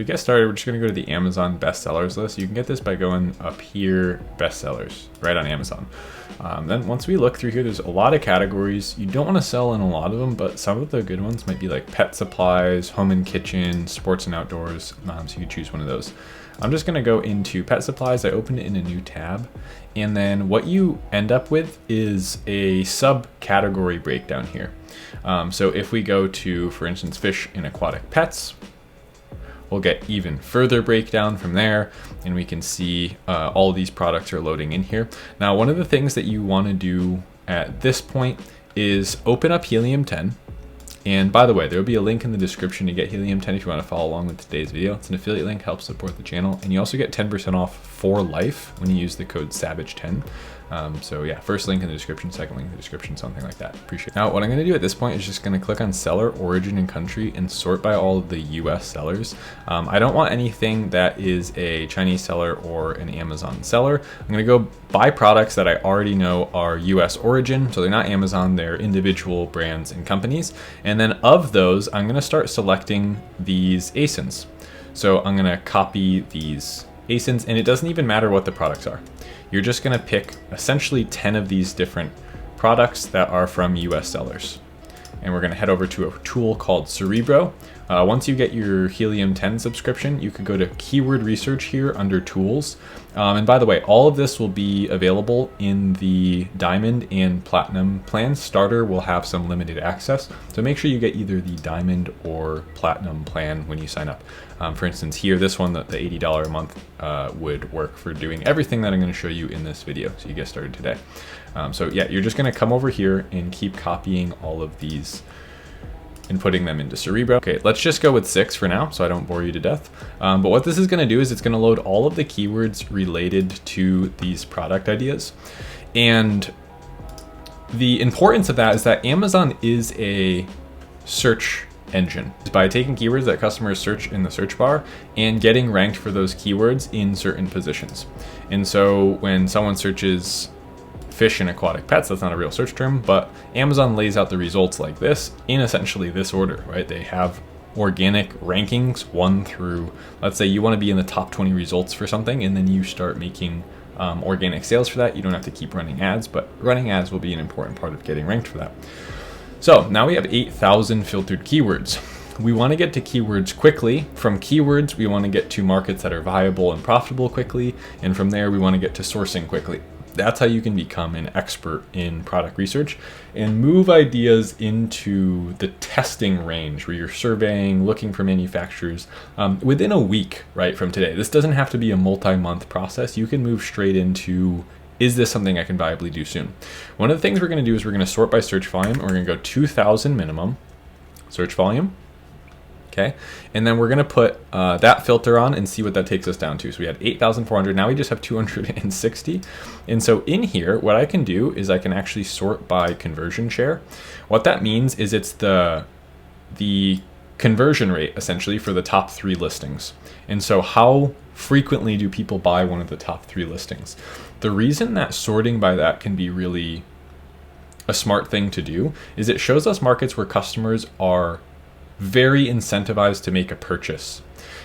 To get started, we're just going to go to the Amazon bestsellers list. You can get this by going up here, bestsellers, right on Amazon. Then once we look through here, there's a lot of categories. You don't want to sell in a lot of them, but some of the good ones might be like pet supplies, home and kitchen, sports and outdoors. So you can choose one of those. I'm just going to go into pet supplies. I opened it in a new tab. And then what you end up with is a subcategory breakdown here. So if we go to, for instance, fish and aquatic pets, we'll get even further breakdown from there, and we can see all of these products are loading in here. Now, one of the things that you want to do at this point is open up Helium 10. And by the way, there will be a link in the description to get Helium 10 if you want to follow along with today's video. It's an affiliate link, helps support the channel. And you also get 10% off for life when you use the code SAVAGE10. So yeah, first link in the description, second link in the description, something like that. Appreciate it. Now, what I'm going to do at this point is just going to click on seller, origin, and country and sort by all of the US sellers. I don't want anything that is a Chinese seller or an Amazon seller. I'm going to go buy products that I already know are US origin. So they're not Amazon, they're individual brands and companies. And then of those, I'm going to start selecting these ASINs. So I'm going to copy these ASINs, and it doesn't even matter what the products are. You're just going to pick essentially 10 of these different products that are from US sellers. And we're going to head over to a tool called Cerebro. Once you get your Helium 10 subscription, you can go to keyword research here under tools. And by the way, all of this will be available in the Diamond and Platinum plans. Starter will have some limited access, so make sure you get either the Diamond or Platinum plan when you sign up. For instance, here, this one, the $80 a month would work for doing everything that I'm going to show you in this video, so you get started today. So yeah, you're just going to come over here and keep copying all of these and putting them into Cerebro. Okay, let's just go with 6 for now so I don't bore you to death. But what this is going to do is it's going to load all of the keywords related to these product ideas. And the importance of that is that Amazon is a search engine. By taking keywords that customers search in the search bar and getting ranked for those keywords in certain positions. And so when someone searches fish and aquatic pets, that's not a real search term, but Amazon lays out the results like this in essentially this order, right? They have organic rankings 1 through, let's say you want to be in the top 20 results for something, and then you start making organic sales for that. You don't have to keep running ads, but running ads will be an important part of getting ranked for that. So now we have 8,000 filtered keywords. We want to get to keywords quickly. From keywords, we want to get to markets that are viable and profitable quickly. And from there, we want to get to sourcing quickly. That's how you can become an expert in product research and move ideas into the testing range where you're surveying, looking for manufacturers within a week, right, from today. This doesn't have to be a multi-month process. You can move straight into, is this something I can viably do soon? One of the things we're going to do is we're going to sort by search volume. We're going to go 2,000 minimum search volume. Okay, and then we're going to put that filter on and see what that takes us down to. So we had 8,400, now we just have 260. And so in here, what I can do is I can actually sort by conversion share. What that means is it's the conversion rate essentially for the top 3 listings. And so how frequently do people buy one of the top 3 listings? The reason that sorting by that can be really a smart thing to do is it shows us markets where customers are very incentivized to make a purchase.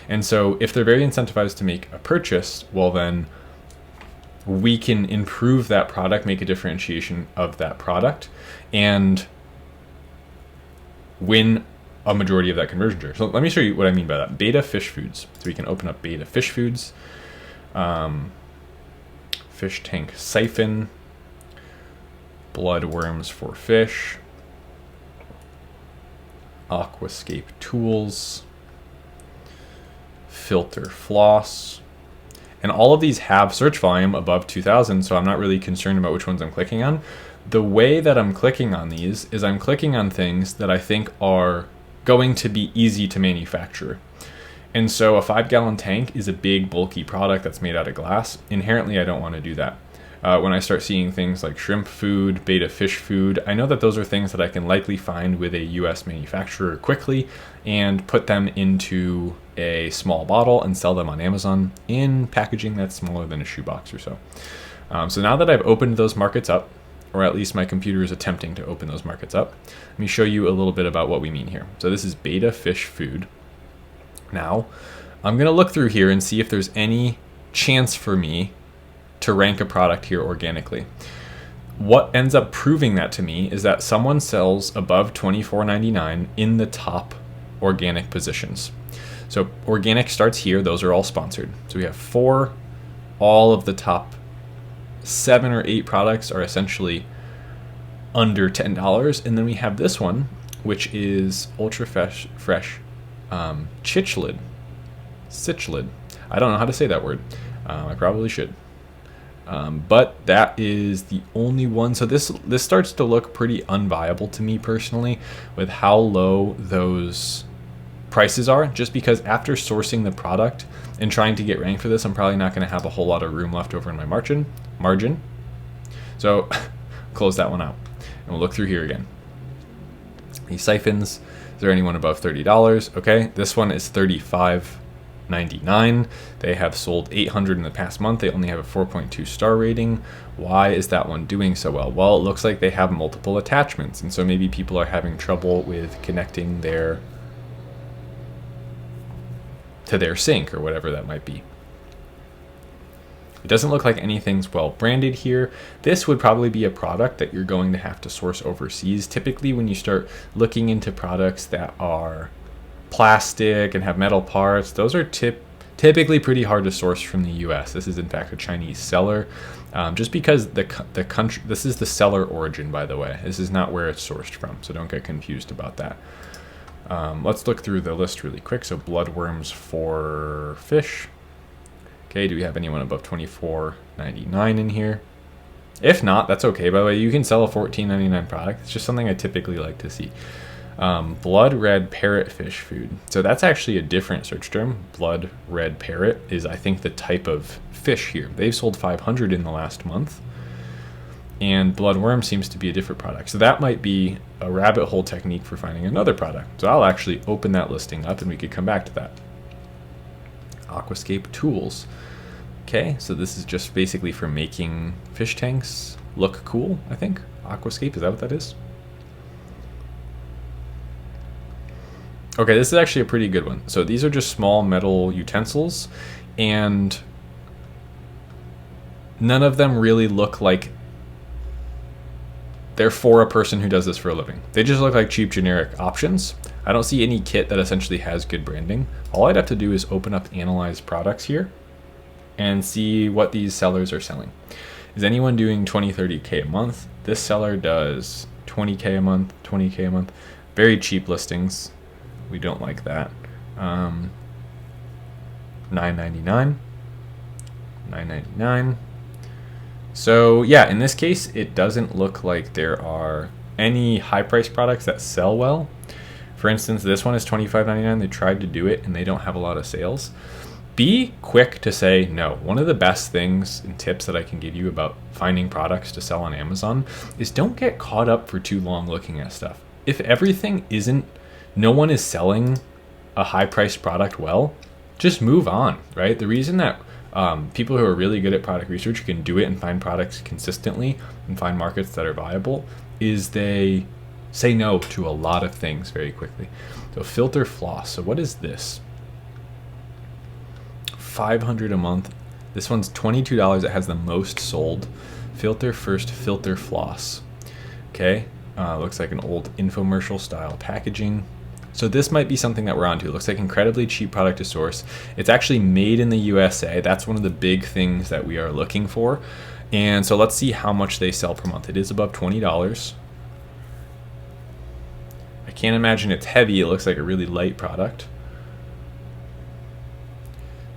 And so if they're very incentivized to make a purchase, well then we can improve that product, make a differentiation of that product, and win a majority of that conversion share. So let me show you what I mean by that. Beta fish foods. So we can open up beta fish foods, fish tank siphon, blood worms for fish, aquascape tools, filter floss, and all of these have search volume above 2,000, so I'm not really concerned about which ones I'm clicking on. The way that I'm clicking on these is I'm clicking on things that I think are going to be easy to manufacture. And so a 5-gallon tank is a big bulky product that's made out of glass. Inherently, I don't want to do that. When I start seeing things like shrimp food, beta fish food, I know that those are things that I can likely find with a US manufacturer quickly and put them into a small bottle and sell them on Amazon in packaging that's smaller than a shoebox or so. So now that I've opened those markets up, or at least my computer is attempting to open those markets up, let me show you a little bit about what we mean here. So this is beta fish food. Now, I'm going to look through here and see if there's any chance for me to rank a product here organically. What ends up proving that to me is that someone sells above $24.99 in the top organic positions. So organic starts here. Those are all sponsored. So we have 4. All of the top 7 or 8 products are essentially under $10. And then we have this one, which is Ultra Fresh Cichlid. I don't know how to say that word. I probably should. But that is the only one. So this starts to look pretty unviable to me personally with how low those prices are, just because after sourcing the product and trying to get ranked for this, I'm probably not going to have a whole lot of room left over in my margin. So close that one out and we'll look through here again. These siphons, is there anyone above $30? Okay, this one is $35.99. They have sold 800 in the past month. They only have a 4.2 star rating. Why is that one doing so well? Well, it looks like they have multiple attachments, and so maybe people are having trouble with connecting to their sink or whatever that might be. It doesn't look like anything's well branded here. This would probably be a product that you're going to have to source overseas. Typically, when you start looking into products that are plastic and have metal parts, those are typically pretty hard to source from the US. This is in fact a Chinese seller, just because the country, this is the seller origin, by the way. This is not where it's sourced from, so don't get confused about that. Let's look through the list really quick. So bloodworms for fish. Okay, do we have anyone above $24.99 in here? If not, that's okay. By the way, you can sell a $14.99 product. It's just something I typically like to see. Blood red parrotfish food. So that's actually a different search term. Blood red parrot is, I think, the type of fish here. They've sold 500 in the last month. And bloodworm seems to be a different product. So that might be a rabbit hole technique for finding another product. So I'll actually open that listing up and we could come back to that. Aquascape tools. Okay, so this is just basically for making fish tanks look cool, I think. Aquascape, is that what that is? Okay, this is actually a pretty good one. So these are just small metal utensils, and none of them really look like they're for a person who does this for a living. They just look like cheap generic options. I don't see any kit that essentially has good branding. All I'd have to do is open up Analyze Products here and see what these sellers are selling. Is anyone doing 20, 30K a month? This seller does 20K a month, 20K a month. Very cheap listings. We don't like that. $9.99. $9.99. So yeah, in this case, it doesn't look like there are any high price products that sell well. For instance, this one is $25.99. They tried to do it and they don't have a lot of sales. Be quick to say no. One of the best things and tips that I can give you about finding products to sell on Amazon is don't get caught up for too long looking at stuff. If everything no one is selling a high priced product well, just move on, right? The reason that people who are really good at product research can do it and find products consistently and find markets that are viable is they say no to a lot of things very quickly. So filter floss. So what is this? $500 a month. This one's $22. It has the most sold. Filter first, filter floss. Okay, looks like an old infomercial style packaging. So this might be something that we're onto. It looks like incredibly cheap product to source. It's actually made in the USA. That's one of the big things that we are looking for. And so let's see how much they sell per month. It is above $20. I can't imagine it's heavy. It looks like a really light product.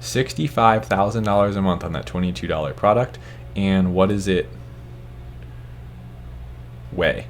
$65,000 a month on that $22 product. And what does it weigh?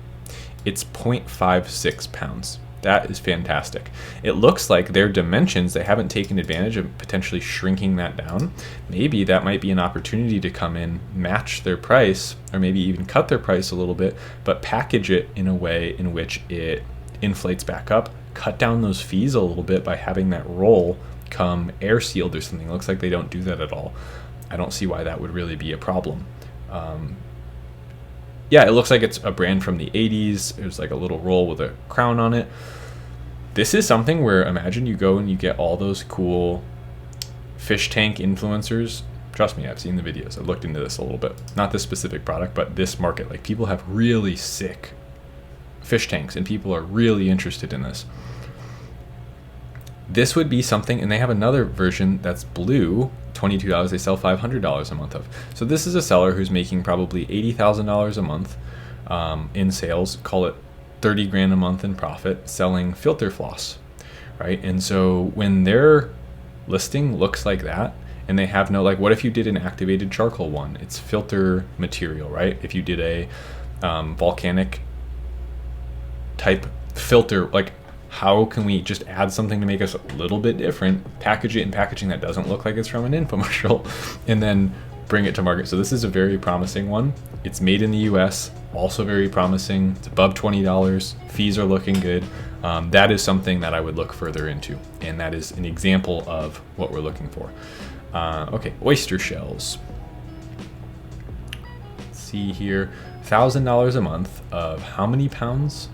It's 0.56 pounds. That is fantastic. It looks like their dimensions, they haven't taken advantage of potentially shrinking that down. Maybe that might be an opportunity to come in, match their price, or maybe even cut their price a little bit, but package it in a way in which it inflates back up, cut down those fees a little bit by having that roll come air sealed or something. It looks like they don't do that at all. I don't see why that would really be a problem. Yeah, it looks like it's a brand from the 80s. There's like a little roll with a crown on it. This is something where imagine you go and you get all those cool fish tank influencers, trust me, I've seen the videos. I've looked into this a little bit. Not this specific product, but this market. Like, people have really sick fish tanks and people are really interested in this. This would be something, and they have another version that's blue, $22, they sell $500 a month of. So this is a seller who's making probably $80,000 a month in sales, call it 30 grand a month in profit, selling filter floss, right? And so when their listing looks like that, and they have no, like, what if you did an activated charcoal one? It's filter material, right? If you did a volcanic type filter, like, how can we just add something to make us a little bit different, package it in packaging that doesn't look like it's from an infomercial, and then bring it to market? So this is a very promising one. It's made in the US, also very promising. It's above $20. Fees are looking good. That is something that I would look further into, and that is an example of what we're looking for. Okay, oyster shells. Let's see here, $1,000 a month of how many pounds?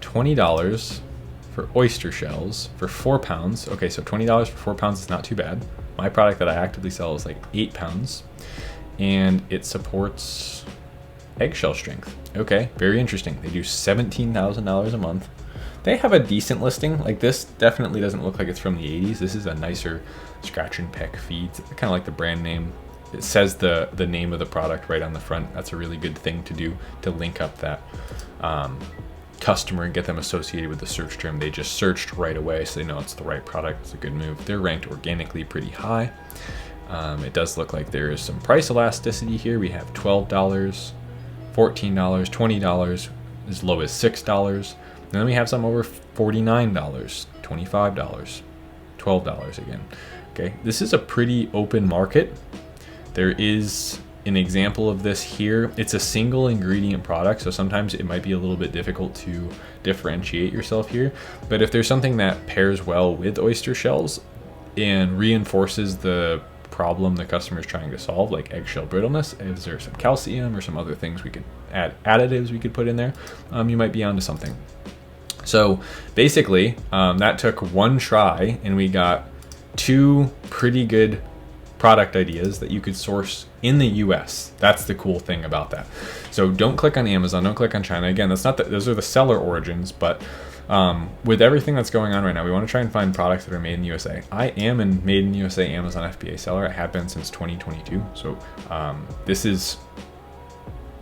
$20 for oyster shells for 4 pounds. Okay, so $20 for 4 pounds is not too bad. My product that I actively sell is like 8 pounds, and it supports eggshell strength. Okay, very interesting. They do $17,000 a month. They have a decent listing. Like, this definitely doesn't look like it's from the 80s. This is a nicer scratch and peck feed, kind of like the brand name. It says the name of the product right on the front. That's a really good thing to do, to link up that customer and get them associated with the search term. They just searched right away, so they know it's the right product. It's a good move. They're ranked organically pretty high. It does look like there is some price elasticity here. We have $12, $14, $20, as low as $6. And then we have some over $49, $25, $12 again. Okay, this is a pretty open market. There is an example of this here. It's a single ingredient product, so sometimes it might be a little bit difficult to differentiate yourself here. But if there's something that pairs well with oyster shells and reinforces the problem the customer is trying to solve, like eggshell brittleness, is there some calcium or some other things we could add, additives we could put in there, you might be onto something. So basically, that took one try, and we got 2 pretty good product ideas that you could source in the US. That's the cool thing about that. So don't click on Amazon, don't click on China. Again, that's not those are the seller origins, but with everything that's going on right now, we want to try and find products that are made in the USA. I am a made in USA Amazon FBA seller. I have been since 2022. So this is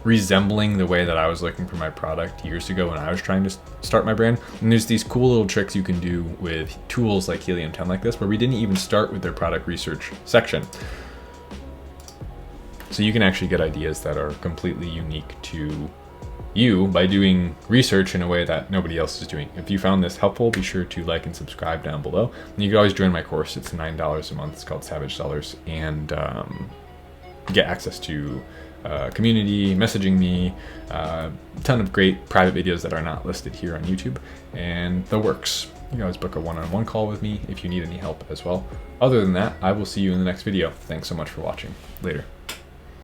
resembling the way that I was looking for my product years ago when I was trying to start my brand. And there's these cool little tricks you can do with tools like Helium 10 like this, where we didn't even start with their product research section. So you can actually get ideas that are completely unique to you by doing research in a way that nobody else is doing. If you found this helpful, be sure to like and subscribe down below. And you can always join my course. It's $9 a month. It's called Savage Sellers, and get access to community, messaging me, a ton of great private videos that are not listed here on YouTube, and the works. You can always book a one-on-one call with me if you need any help as well. Other than that, I will see you in the next video. Thanks so much for watching. Later.